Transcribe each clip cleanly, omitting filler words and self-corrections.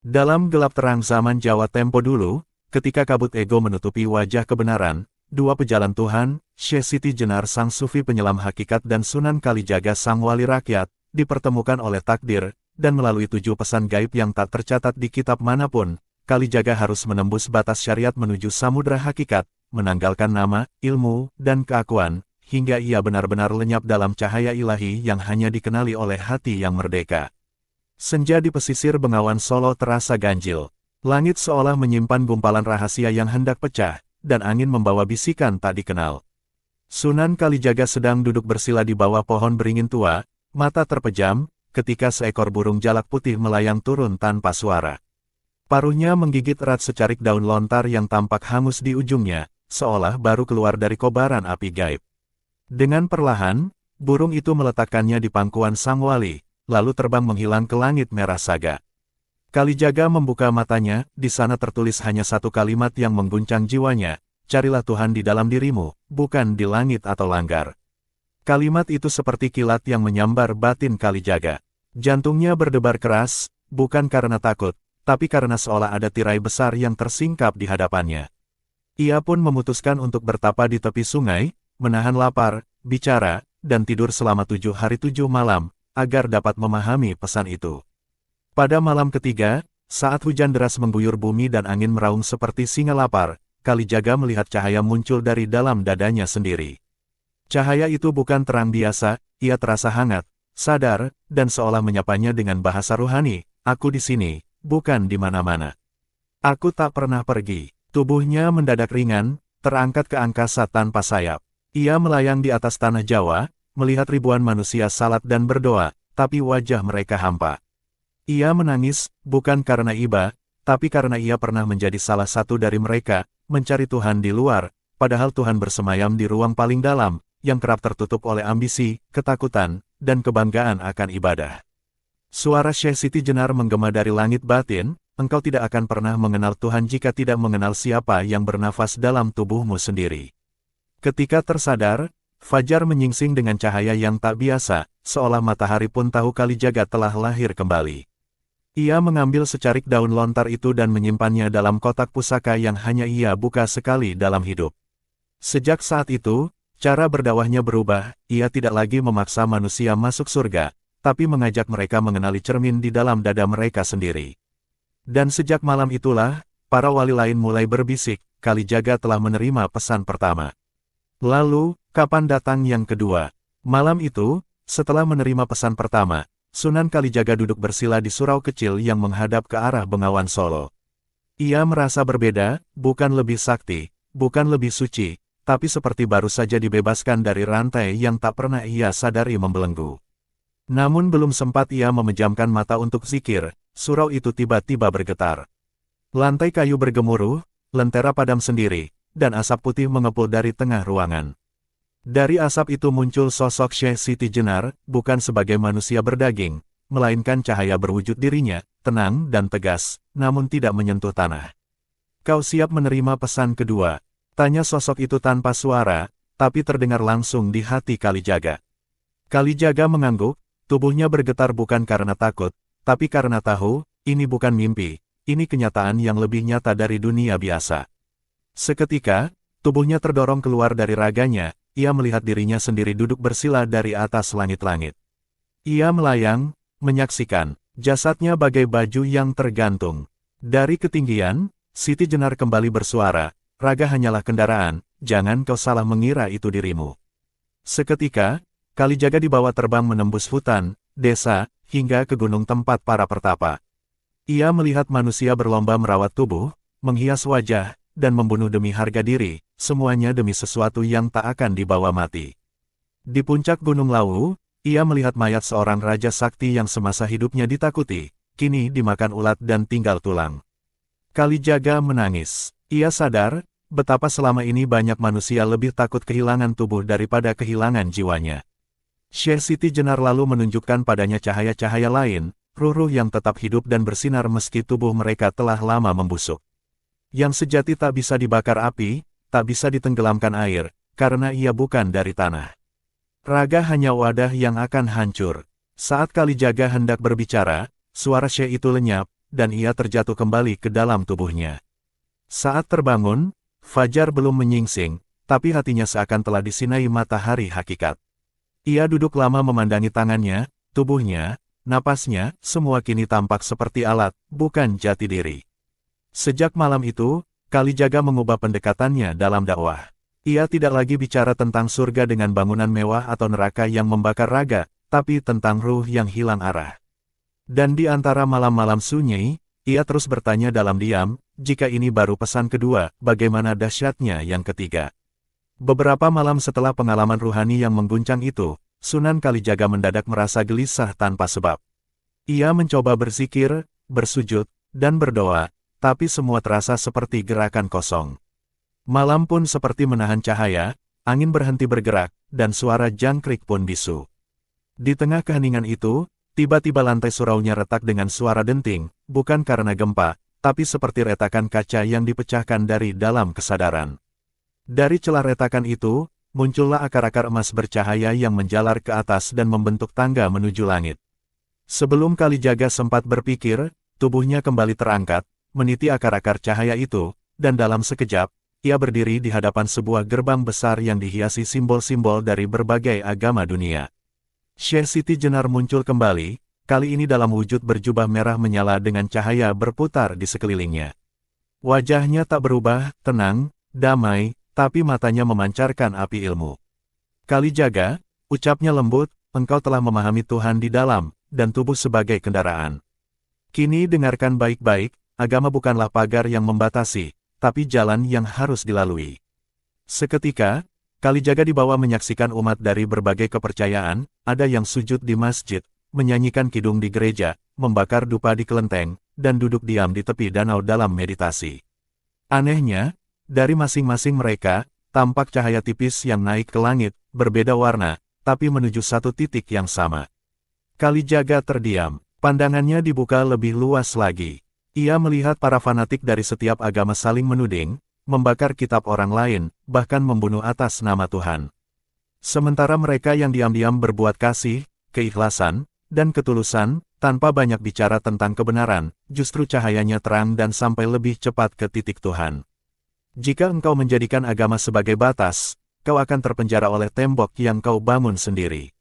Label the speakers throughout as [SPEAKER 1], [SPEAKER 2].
[SPEAKER 1] Dalam gelap terang zaman Jawa tempo dulu, ketika kabut ego menutupi wajah kebenaran, dua pejalan Tuhan, Syekh Siti Jenar sang sufi penyelam hakikat dan Sunan Kalijaga sang wali rakyat, dipertemukan oleh takdir, dan melalui 7 pesan gaib yang tak tercatat di kitab manapun, Kalijaga harus menembus batas syariat menuju samudra hakikat, menanggalkan nama, ilmu, dan keakuan, hingga ia benar-benar lenyap dalam cahaya ilahi yang hanya dikenali oleh hati yang merdeka. Senja di pesisir Bengawan Solo terasa ganjil. Langit seolah menyimpan gumpalan rahasia yang hendak pecah, dan angin membawa bisikan tak dikenal. Sunan Kalijaga sedang duduk bersila di bawah pohon beringin tua, mata terpejam, ketika seekor burung jalak putih melayang turun tanpa suara. Paruhnya menggigit erat secarik daun lontar yang tampak hangus di ujungnya, seolah baru keluar dari kobaran api gaib. Dengan perlahan, burung itu meletakkannya di pangkuan sang wali, lalu terbang menghilang ke langit merah saga. Kalijaga membuka matanya, di sana tertulis hanya satu kalimat yang mengguncang jiwanya, carilah Tuhan di dalam dirimu, bukan di langit atau langgar. Kalimat itu seperti kilat yang menyambar batin Kalijaga. Jantungnya berdebar keras, bukan karena takut, tapi karena seolah ada tirai besar yang tersingkap di hadapannya. Ia pun memutuskan untuk bertapa di tepi sungai, menahan lapar, bicara, dan tidur selama 7 hari 7 malam, agar dapat memahami pesan itu. Pada malam ketiga, saat hujan deras mengguyur bumi dan angin meraung seperti singa lapar, Kalijaga melihat cahaya muncul dari dalam dadanya sendiri. Cahaya itu bukan terang biasa, ia terasa hangat, sadar, dan seolah menyapanya dengan bahasa ruhani, aku di sini, bukan di mana-mana. Aku tak pernah pergi. Tubuhnya mendadak ringan, terangkat ke angkasa tanpa sayap. Ia melayang di atas tanah Jawa, melihat ribuan manusia salat dan berdoa, tapi wajah mereka hampa. Ia menangis, bukan karena iba, tapi karena ia pernah menjadi salah satu dari mereka, mencari Tuhan di luar, padahal Tuhan bersemayam di ruang paling dalam, yang kerap tertutup oleh ambisi, ketakutan, dan kebanggaan akan ibadah. Suara Syekh Siti Jenar menggema dari langit batin, engkau tidak akan pernah mengenal Tuhan jika tidak mengenal siapa yang bernafas dalam tubuhmu sendiri. Ketika tersadar, fajar menyingsing dengan cahaya yang tak biasa, seolah matahari pun tahu Kalijaga telah lahir kembali. Ia mengambil secarik daun lontar itu dan menyimpannya dalam kotak pusaka yang hanya ia buka sekali dalam hidup. Sejak saat itu, cara berdakwahnya berubah, ia tidak lagi memaksa manusia masuk surga, tapi mengajak mereka mengenali cermin di dalam dada mereka sendiri. Dan sejak malam itulah, para wali lain mulai berbisik, Kalijaga telah menerima pesan pertama. Lalu, kapan datang yang kedua? Malam itu, setelah menerima pesan pertama, Sunan Kalijaga duduk bersila di surau kecil yang menghadap ke arah Bengawan Solo. Ia merasa berbeda, bukan lebih sakti, bukan lebih suci, tapi seperti baru saja dibebaskan dari rantai yang tak pernah ia sadari membelenggu. Namun belum sempat ia memejamkan mata untuk zikir, surau itu tiba-tiba bergetar. Lantai kayu bergemuruh, lentera padam sendiri, dan asap putih mengepul dari tengah ruangan. Dari asap itu muncul sosok Syekh Siti Jenar, bukan sebagai manusia berdaging, melainkan cahaya berwujud dirinya, tenang dan tegas, namun tidak menyentuh tanah. Kau siap menerima pesan kedua? Tanya sosok itu tanpa suara, tapi terdengar langsung di hati Kalijaga. Kalijaga mengangguk, tubuhnya bergetar bukan karena takut, tapi karena tahu, ini bukan mimpi, ini kenyataan yang lebih nyata dari dunia biasa. Seketika, tubuhnya terdorong keluar dari raganya, ia melihat dirinya sendiri duduk bersila dari atas langit-langit. Ia melayang, menyaksikan, jasadnya bagai baju yang tergantung. Dari ketinggian, Siti Jenar kembali bersuara, raga hanyalah kendaraan, jangan kau salah mengira itu dirimu. Seketika, Kalijaga dibawa terbang menembus hutan, desa, hingga ke gunung tempat para pertapa. Ia melihat manusia berlomba merawat tubuh, menghias wajah, dan membunuh demi harga diri, semuanya demi sesuatu yang tak akan dibawa mati. Di puncak Gunung Lawu, ia melihat mayat seorang raja sakti yang semasa hidupnya ditakuti, kini dimakan ulat dan tinggal tulang. Kalijaga menangis. Ia sadar, betapa selama ini banyak manusia lebih takut kehilangan tubuh daripada kehilangan jiwanya. Syekh Siti Jenar lalu menunjukkan padanya cahaya-cahaya lain, ruh-ruh yang tetap hidup dan bersinar meski tubuh mereka telah lama membusuk. Yang sejati tak bisa dibakar api, tak bisa ditenggelamkan air, karena ia bukan dari tanah. Raga hanya wadah yang akan hancur. Saat Kalijaga hendak berbicara, suara Syekh itu lenyap, dan ia terjatuh kembali ke dalam tubuhnya. Saat terbangun, fajar belum menyingsing, tapi hatinya seakan telah disinai matahari hakikat. Ia duduk lama memandangi tangannya, tubuhnya, napasnya, semua kini tampak seperti alat, bukan jati diri. Sejak malam itu, Kalijaga mengubah pendekatannya dalam dakwah. Ia tidak lagi bicara tentang surga dengan bangunan mewah atau neraka yang membakar raga, tapi tentang ruh yang hilang arah. Dan di antara malam-malam sunyi, ia terus bertanya dalam diam, jika ini baru pesan kedua, bagaimana dahsyatnya yang ketiga. Beberapa malam setelah pengalaman ruhani yang mengguncang itu, Sunan Kalijaga mendadak merasa gelisah tanpa sebab. Ia mencoba berzikir, bersujud, dan berdoa, tapi semua terasa seperti gerakan kosong. Malam pun seperti menahan cahaya, angin berhenti bergerak, dan suara jangkrik pun bisu. Di tengah keheningan itu, tiba-tiba lantai suraunya retak dengan suara denting, bukan karena gempa, tapi seperti retakan kaca yang dipecahkan dari dalam kesadaran. Dari celah retakan itu, muncullah akar-akar emas bercahaya yang menjalar ke atas dan membentuk tangga menuju langit. Sebelum Kalijaga sempat berpikir, tubuhnya kembali terangkat, meniti akar-akar cahaya itu, dan dalam sekejap, ia berdiri di hadapan sebuah gerbang besar yang dihiasi simbol-simbol dari berbagai agama dunia. Syekh Siti Jenar muncul kembali, kali ini dalam wujud berjubah merah menyala dengan cahaya berputar di sekelilingnya. Wajahnya tak berubah, tenang, damai, tapi matanya memancarkan api ilmu. Kalijaga, ucapnya lembut, engkau telah memahami Tuhan di dalam, dan tubuh sebagai kendaraan. Kini dengarkan baik-baik, agama bukanlah pagar yang membatasi, tapi jalan yang harus dilalui. Seketika, Kalijaga dibawa menyaksikan umat dari berbagai kepercayaan, ada yang sujud di masjid, menyanyikan kidung di gereja, membakar dupa di kelenteng, dan duduk diam di tepi danau dalam meditasi. Anehnya, dari masing-masing mereka, tampak cahaya tipis yang naik ke langit, berbeda warna, tapi menuju satu titik yang sama. Kalijaga terdiam, pandangannya dibuka lebih luas lagi. Ia melihat para fanatik dari setiap agama saling menuding, membakar kitab orang lain, bahkan membunuh atas nama Tuhan. Sementara mereka yang diam-diam berbuat kasih, keikhlasan, dan ketulusan, tanpa banyak bicara tentang kebenaran, justru cahayanya terang dan sampai lebih cepat ke titik Tuhan. Jika engkau menjadikan agama sebagai batas, kau akan terpenjara oleh tembok yang kau bangun sendiri.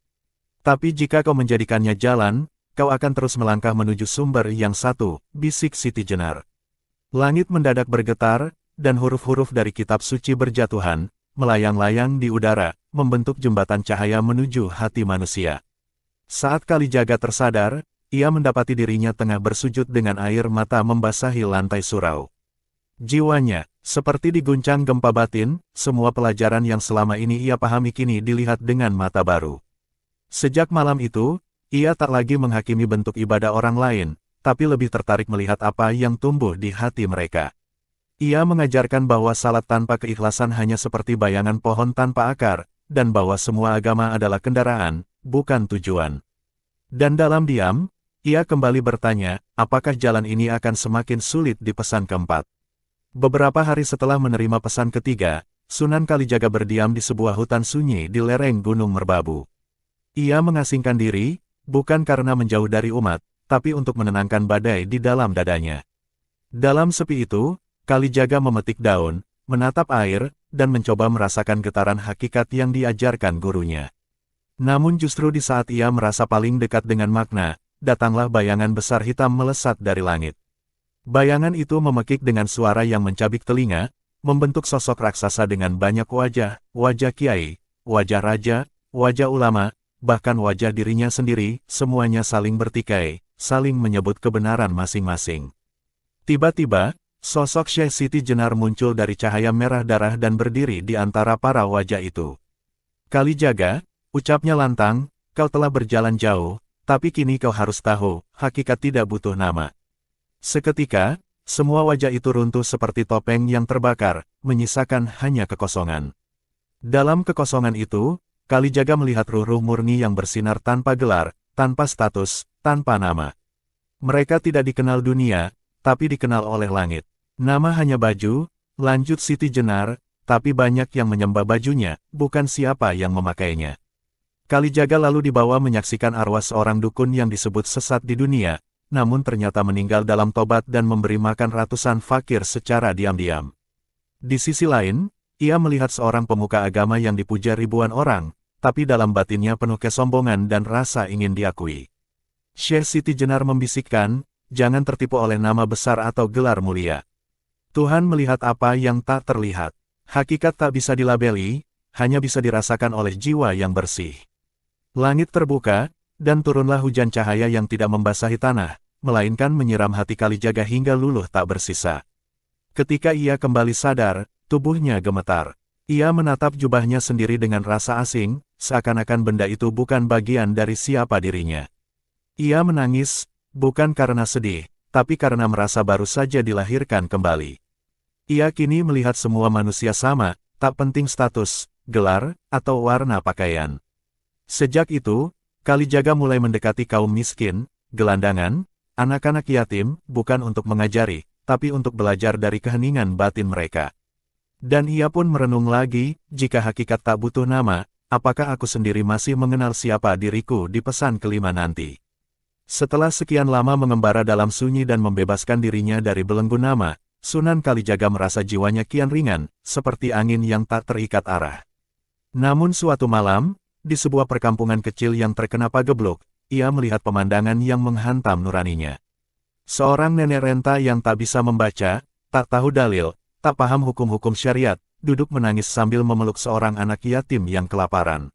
[SPEAKER 1] Tapi jika kau menjadikannya jalan, kau akan terus melangkah menuju sumber yang satu, bisik Siti Jenar. Langit mendadak bergetar, dan huruf-huruf dari kitab suci berjatuhan, melayang-layang di udara, membentuk jembatan cahaya menuju hati manusia. Saat Kalijaga tersadar, ia mendapati dirinya tengah bersujud dengan air mata membasahi lantai surau. Jiwanya, seperti diguncang gempa batin, semua pelajaran yang selama ini ia pahami kini dilihat dengan mata baru. Sejak malam itu, ia tak lagi menghakimi bentuk ibadah orang lain, tapi lebih tertarik melihat apa yang tumbuh di hati mereka. Ia mengajarkan bahwa salat tanpa keikhlasan hanya seperti bayangan pohon tanpa akar, dan bahwa semua agama adalah kendaraan, bukan tujuan. Dan dalam diam, ia kembali bertanya, apakah jalan ini akan semakin sulit di pesan keempat. Beberapa hari setelah menerima pesan ketiga, Sunan Kalijaga berdiam di sebuah hutan sunyi di lereng Gunung Merbabu. Ia mengasingkan diri, bukan karena menjauh dari umat, tapi untuk menenangkan badai di dalam dadanya. Dalam sepi itu, Kalijaga memetik daun, menatap air, dan mencoba merasakan getaran hakikat yang diajarkan gurunya. Namun justru di saat ia merasa paling dekat dengan makna, datanglah bayangan besar hitam melesat dari langit. Bayangan itu memekik dengan suara yang mencabik telinga, membentuk sosok raksasa dengan banyak wajah, wajah kiai, wajah raja, wajah ulama, bahkan wajah dirinya sendiri, semuanya saling bertikai, saling menyebut kebenaran masing-masing. Tiba-tiba, sosok Syekh Siti Jenar muncul dari cahaya merah darah dan berdiri di antara para wajah itu. Kalijaga, ucapnya lantang, kau telah berjalan jauh, tapi kini kau harus tahu, hakikat tidak butuh nama. Seketika, semua wajah itu runtuh seperti topeng yang terbakar, menyisakan hanya kekosongan. Dalam kekosongan itu, Kalijaga melihat ruh-ruh murni yang bersinar tanpa gelar, tanpa status, tanpa nama. Mereka tidak dikenal dunia, tapi dikenal oleh langit. Nama hanya baju, lanjut Siti Jenar, tapi banyak yang menyembah bajunya, bukan siapa yang memakainya. Kalijaga lalu dibawa menyaksikan arwah seorang dukun yang disebut sesat di dunia, namun ternyata meninggal dalam tobat dan memberi makan ratusan fakir secara diam-diam. Di sisi lain, ia melihat seorang pemuka agama yang dipuja ribuan orang, tapi dalam batinnya penuh kesombongan dan rasa ingin diakui. Syekh Siti Jenar membisikkan, jangan tertipu oleh nama besar atau gelar mulia. Tuhan melihat apa yang tak terlihat. Hakikat tak bisa dilabeli, hanya bisa dirasakan oleh jiwa yang bersih. Langit terbuka, dan turunlah hujan cahaya yang tidak membasahi tanah, melainkan menyiram hati Kalijaga hingga luluh tak bersisa. Ketika ia kembali sadar, tubuhnya gemetar. Ia menatap jubahnya sendiri dengan rasa asing, seakan-akan benda itu bukan bagian dari siapa dirinya. Ia menangis, bukan karena sedih, tapi karena merasa baru saja dilahirkan kembali. Ia kini melihat semua manusia sama, tak penting status, gelar, atau warna pakaian. Sejak itu, Kalijaga mulai mendekati kaum miskin, gelandangan, anak-anak yatim, bukan untuk mengajari, tapi untuk belajar dari keheningan batin mereka. Dan ia pun merenung lagi, jika hakikat tak butuh nama, apakah aku sendiri masih mengenal siapa diriku di pesan kelima nanti? Setelah sekian lama mengembara dalam sunyi dan membebaskan dirinya dari belenggu nama, Sunan Kalijaga merasa jiwanya kian ringan, seperti angin yang tak terikat arah. Namun suatu malam, di sebuah perkampungan kecil yang terkena pagebluk, ia melihat pemandangan yang menghantam nuraninya. Seorang nenek renta yang tak bisa membaca, tak tahu dalil, tak paham hukum-hukum syariat, duduk menangis sambil memeluk seorang anak yatim yang kelaparan.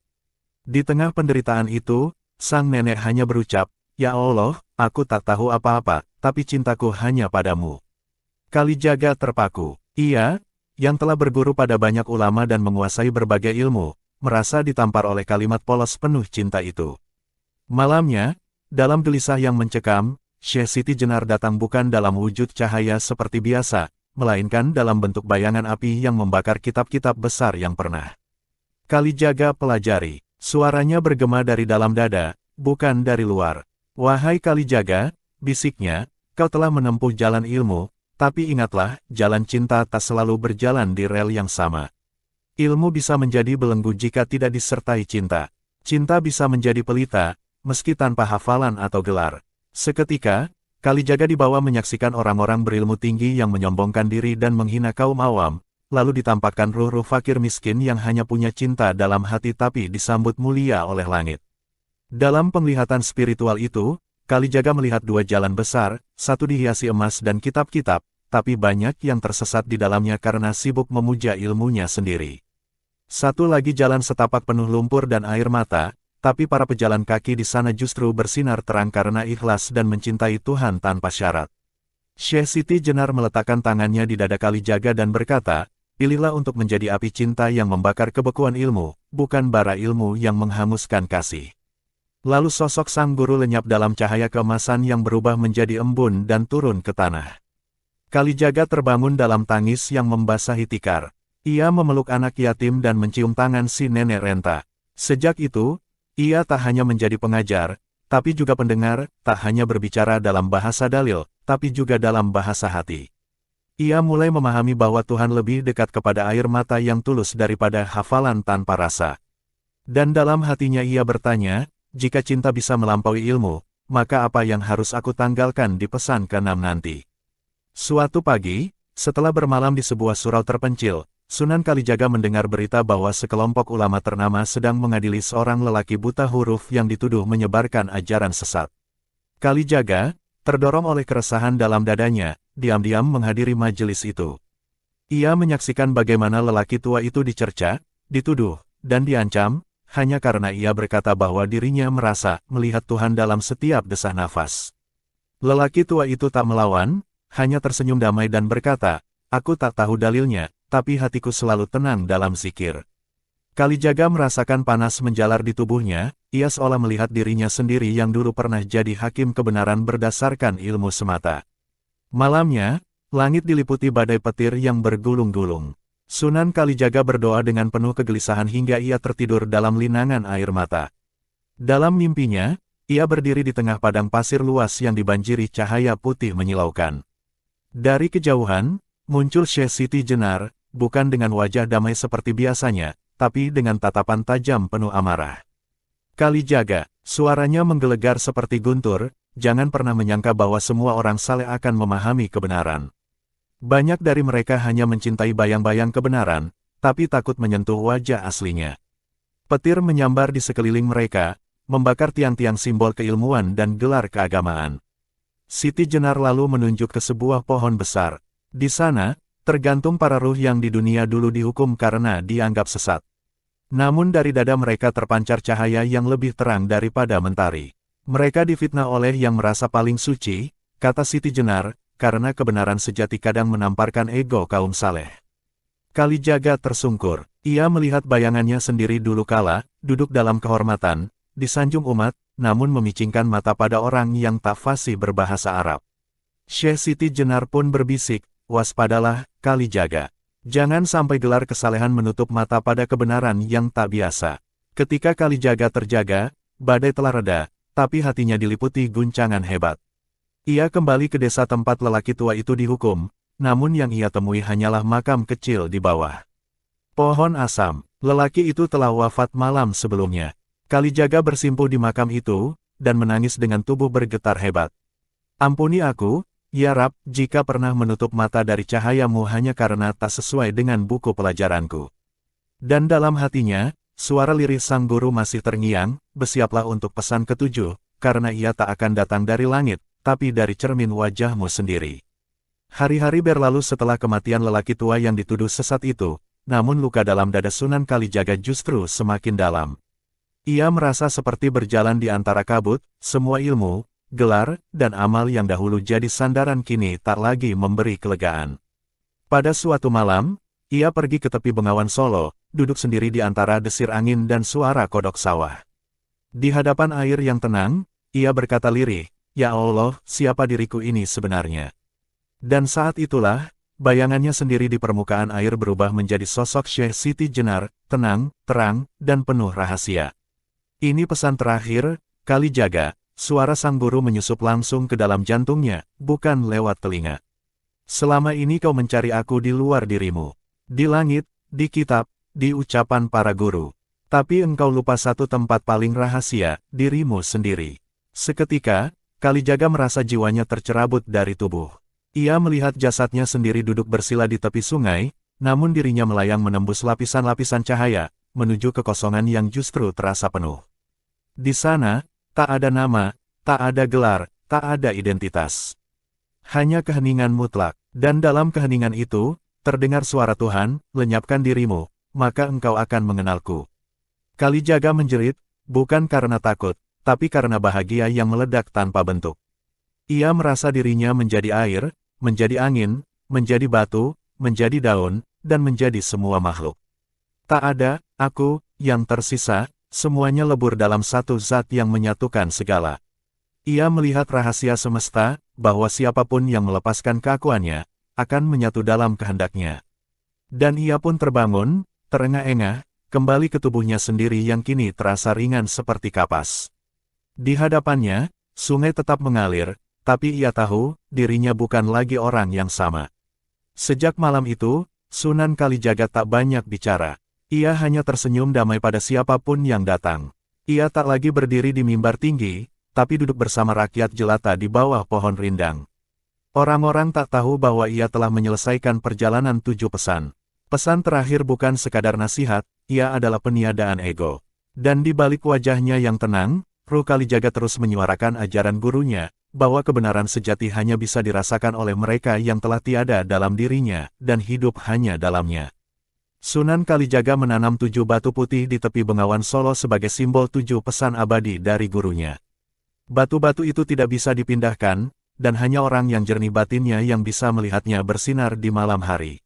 [SPEAKER 1] Di tengah penderitaan itu, sang nenek hanya berucap, "Ya Allah, aku tak tahu apa-apa, tapi cintaku hanya padamu." Kalijaga terpaku. Ia, yang telah berguru pada banyak ulama dan menguasai berbagai ilmu, merasa ditampar oleh kalimat polos penuh cinta itu. Malamnya, dalam gelisah yang mencekam, Syekh Siti Jenar datang bukan dalam wujud cahaya seperti biasa, melainkan dalam bentuk bayangan api yang membakar kitab-kitab besar yang pernah Kalijaga pelajari. Suaranya bergema dari dalam dada, bukan dari luar. "Wahai Kalijaga," bisiknya, "kau telah menempuh jalan ilmu, tapi ingatlah, jalan cinta tak selalu berjalan di rel yang sama. Ilmu bisa menjadi belenggu jika tidak disertai cinta. Cinta bisa menjadi pelita, meski tanpa hafalan atau gelar." Seketika, Kalijaga dibawa menyaksikan orang-orang berilmu tinggi yang menyombongkan diri dan menghina kaum awam, lalu ditampakkan ruh-ruh fakir miskin yang hanya punya cinta dalam hati tapi disambut mulia oleh langit. Dalam penglihatan spiritual itu, Kalijaga melihat dua jalan besar, satu dihiasi emas dan kitab-kitab, tapi banyak yang tersesat di dalamnya karena sibuk memuja ilmunya sendiri. Satu lagi jalan setapak penuh lumpur dan air mata, tapi para pejalan kaki di sana justru bersinar terang karena ikhlas dan mencintai Tuhan tanpa syarat. Syekh Siti Jenar meletakkan tangannya di dada Kalijaga dan berkata, "Pilihlah untuk menjadi api cinta yang membakar kebekuan ilmu, bukan bara ilmu yang menghanguskan kasih." Lalu sosok sang guru lenyap dalam cahaya keemasan yang berubah menjadi embun dan turun ke tanah. Kalijaga terbangun dalam tangis yang membasahi tikar. Ia memeluk anak yatim dan mencium tangan si nenek renta. Sejak itu, ia tak hanya menjadi pengajar, tapi juga pendengar, tak hanya berbicara dalam bahasa dalil, tapi juga dalam bahasa hati. Ia mulai memahami bahwa Tuhan lebih dekat kepada air mata yang tulus daripada hafalan tanpa rasa. Dan dalam hatinya ia bertanya, jika cinta bisa melampaui ilmu, maka apa yang harus aku tanggalkan di pesan ke-6 nanti? Suatu pagi, setelah bermalam di sebuah surau terpencil, Sunan Kalijaga mendengar berita bahwa sekelompok ulama ternama sedang mengadili seorang lelaki buta huruf yang dituduh menyebarkan ajaran sesat. Kalijaga, terdorong oleh keresahan dalam dadanya, diam-diam menghadiri majelis itu. Ia menyaksikan bagaimana lelaki tua itu dicerca, dituduh, dan diancam, hanya karena ia berkata bahwa dirinya merasa melihat Tuhan dalam setiap desah nafas. Lelaki tua itu tak melawan, hanya tersenyum damai dan berkata, "Aku tak tahu dalilnya, tapi hatiku selalu tenang dalam zikir." Kalijaga merasakan panas menjalar di tubuhnya, ia seolah melihat dirinya sendiri yang dulu pernah jadi hakim kebenaran berdasarkan ilmu semata. Malamnya, langit diliputi badai petir yang bergulung-gulung. Sunan Kalijaga berdoa dengan penuh kegelisahan hingga ia tertidur dalam linangan air mata. Dalam mimpinya, ia berdiri di tengah padang pasir luas yang dibanjiri cahaya putih menyilaukan. Dari kejauhan, muncul Syekh Siti Jenar, bukan dengan wajah damai seperti biasanya, tapi dengan tatapan tajam penuh amarah. "Kalijaga," suaranya menggelegar seperti guntur, jangan pernah menyangka bahwa semua orang saleh akan memahami kebenaran. Banyak dari mereka hanya mencintai bayang-bayang kebenaran, tapi takut menyentuh wajah aslinya. Petir menyambar di sekeliling mereka, membakar tiang-tiang simbol keilmuan dan gelar keagamaan. Siti Jenar lalu menunjuk ke sebuah pohon besar. Di sana, tergantung para ruh yang di dunia dulu dihukum karena dianggap sesat. Namun dari dada mereka terpancar cahaya yang lebih terang daripada mentari. Mereka difitnah oleh yang merasa paling suci, kata Siti Jenar, karena kebenaran sejati kadang menamparkan ego kaum saleh. Kalijaga tersungkur. Ia melihat bayangannya sendiri dulu kala, duduk dalam kehormatan, disanjung umat, namun memicingkan mata pada orang yang tak fasih berbahasa Arab. Syekh Siti Jenar pun berbisik, waspadalah, Kalijaga. Jangan sampai gelar kesalehan menutup mata pada kebenaran yang tak biasa. Ketika Kalijaga terjaga, badai telah reda, tapi hatinya diliputi guncangan hebat. Ia kembali ke desa tempat lelaki tua itu dihukum, namun yang ia temui hanyalah makam kecil di bawah pohon asam. Lelaki itu telah wafat malam sebelumnya. Kalijaga bersimpuh di makam itu, dan menangis dengan tubuh bergetar hebat. Ampuni aku, ya Rab, jika pernah menutup mata dari cahayamu hanya karena tak sesuai dengan buku pelajaranku. Dan dalam hatinya, suara lirih sang guru masih terngiang, bersiaplah untuk pesan ketujuh, karena ia tak akan datang dari langit, tapi dari cermin wajahmu sendiri. Hari-hari berlalu setelah kematian lelaki tua yang dituduh sesat itu, namun luka dalam dada Sunan Kalijaga justru semakin dalam. Ia merasa seperti berjalan di antara kabut, semua ilmu, gelar, dan amal yang dahulu jadi sandaran kini tak lagi memberi kelegaan. Pada suatu malam, ia pergi ke tepi Bengawan Solo, duduk sendiri di antara desir angin dan suara kodok sawah. Di hadapan air yang tenang, ia berkata lirih, "Ya Allah, siapa diriku ini sebenarnya?" Dan saat itulah, bayangannya sendiri di permukaan air berubah menjadi sosok Syekh Siti Jenar, tenang, terang, dan penuh rahasia. Ini pesan terakhir, Kalijaga, suara sang guru menyusup langsung ke dalam jantungnya, bukan lewat telinga. Selama ini kau mencari aku di luar dirimu. Di langit, di kitab, di ucapan para guru. Tapi engkau lupa satu tempat paling rahasia, dirimu sendiri. Seketika, Kalijaga merasa jiwanya tercerabut dari tubuh. Ia melihat jasadnya sendiri duduk bersila di tepi sungai, namun dirinya melayang menembus lapisan-lapisan cahaya, menuju kekosongan yang justru terasa penuh. Di sana, tak ada nama, tak ada gelar, tak ada identitas. Hanya keheningan mutlak, dan dalam keheningan itu, terdengar suara Tuhan, "Lenyapkan dirimu, maka engkau akan mengenalku." Kalijaga menjerit, bukan karena takut, tapi karena bahagia yang meledak tanpa bentuk. Ia merasa dirinya menjadi air, menjadi angin, menjadi batu, menjadi daun, dan menjadi semua makhluk. Tak ada aku yang tersisa, semuanya lebur dalam satu zat yang menyatukan segala. Ia melihat rahasia semesta, bahwa siapapun yang melepaskan keakuannya, akan menyatu dalam kehendaknya. Dan ia pun terbangun, terengah-engah, kembali ke tubuhnya sendiri yang kini terasa ringan seperti kapas. Di hadapannya, sungai tetap mengalir, tapi ia tahu, dirinya bukan lagi orang yang sama. Sejak malam itu, Sunan Kalijaga tak banyak bicara. Ia hanya tersenyum damai pada siapapun yang datang. Ia tak lagi berdiri di mimbar tinggi, tapi duduk bersama rakyat jelata di bawah pohon rindang. Orang-orang tak tahu bahwa ia telah menyelesaikan perjalanan 7 pesan. Pesan terakhir bukan sekadar nasihat, ia adalah peniadaan ego. Dan di balik wajahnya yang tenang, Ruh Kalijaga terus menyuarakan ajaran gurunya, bahwa kebenaran sejati hanya bisa dirasakan oleh mereka yang telah tiada dalam dirinya, dan hidup hanya dalamnya. Sunan Kalijaga menanam 7 batu putih di tepi Bengawan Solo sebagai simbol 7 pesan abadi dari gurunya. Batu-batu itu tidak bisa dipindahkan, dan hanya orang yang jernih batinnya yang bisa melihatnya bersinar di malam hari.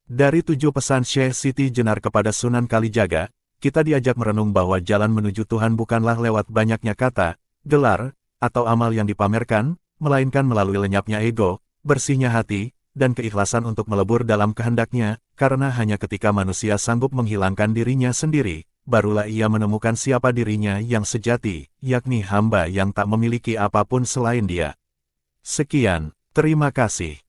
[SPEAKER 1] Dari 7 pesan Syekh Siti Jenar kepada Sunan Kalijaga, kita diajak merenung bahwa jalan menuju Tuhan bukanlah lewat banyaknya kata, gelar, atau amal yang dipamerkan, melainkan melalui lenyapnya ego, bersihnya hati, dan keikhlasan untuk melebur dalam kehendaknya, karena hanya ketika manusia sanggup menghilangkan dirinya sendiri, barulah ia menemukan siapa dirinya yang sejati, yakni hamba yang tak memiliki apapun selain Dia. Sekian, terima kasih.